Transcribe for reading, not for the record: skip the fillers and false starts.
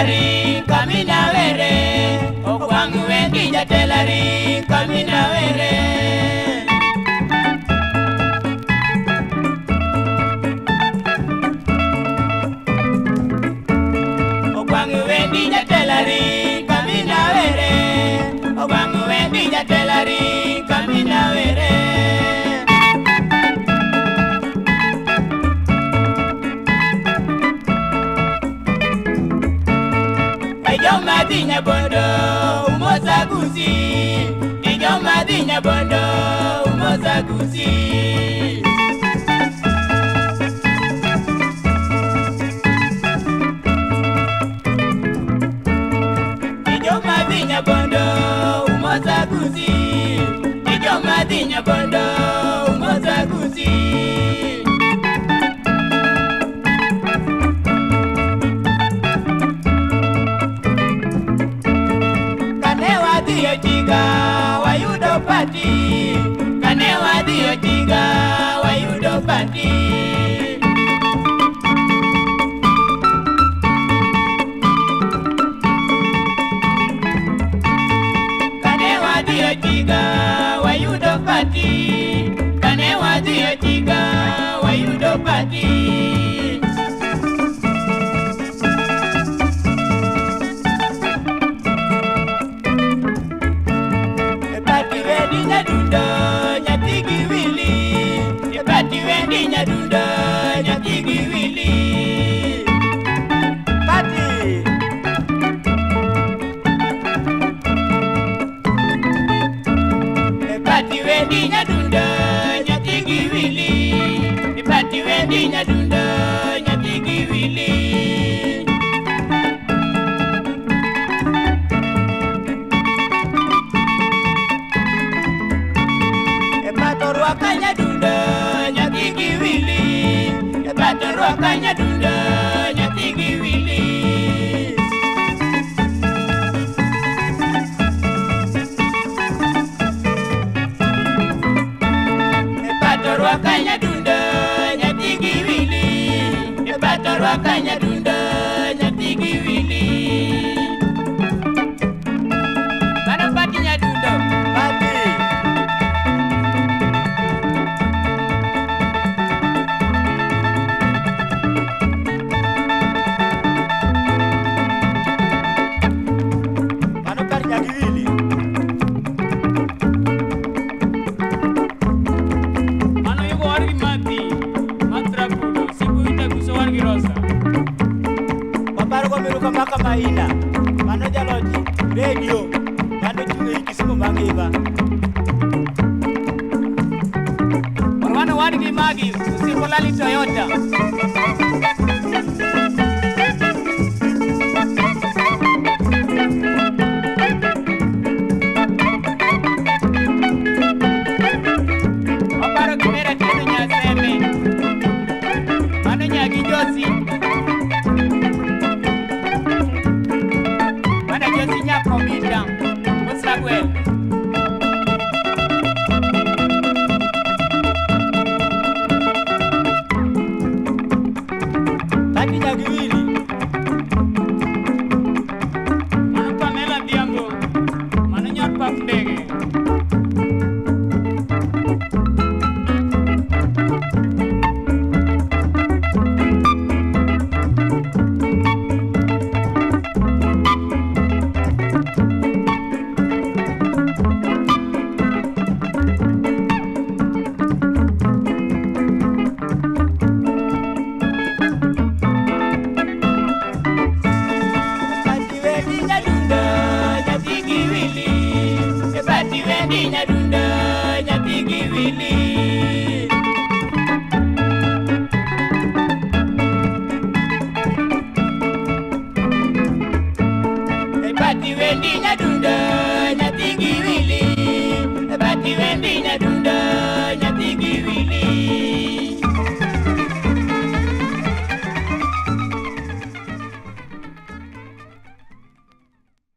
jatelari kamina were, ogwangu wendi jatelari kamina were. Ogwangu wendi jatelari kamina were, ogwangu wendi jatelari kamina were. Madinya bondo umoza guzi, Ijo madinya bondo umoza guzi. Ijo madinya bondo umoza guzi, Ijo madinya bondo umoza guzi. Jiga wayudo pati, kane wadiyo jiga wayudo pati. Kane wadiyo jiga wayudo pati, kane wadiyo jiga wayudo pati. Kanya dunda nyati giwili. Patorwa kanya dunda nyati giwili. Patorwa kanya dunda nyati giwili. Mana patinya dunda? Pati. Maka maina mano jaloji radio mano chunga ikisimu mangiba Warwana wadi magi usikolali Toyota. Waparo kimera tino nyaseme mano nyagi josi Komidang, Musragwell. Tadi jadi wili. Mana Pamela Diambo, mana nyarpa ndege. Bati wendi nyadunda nyati giwili, bati wendi nyadunda.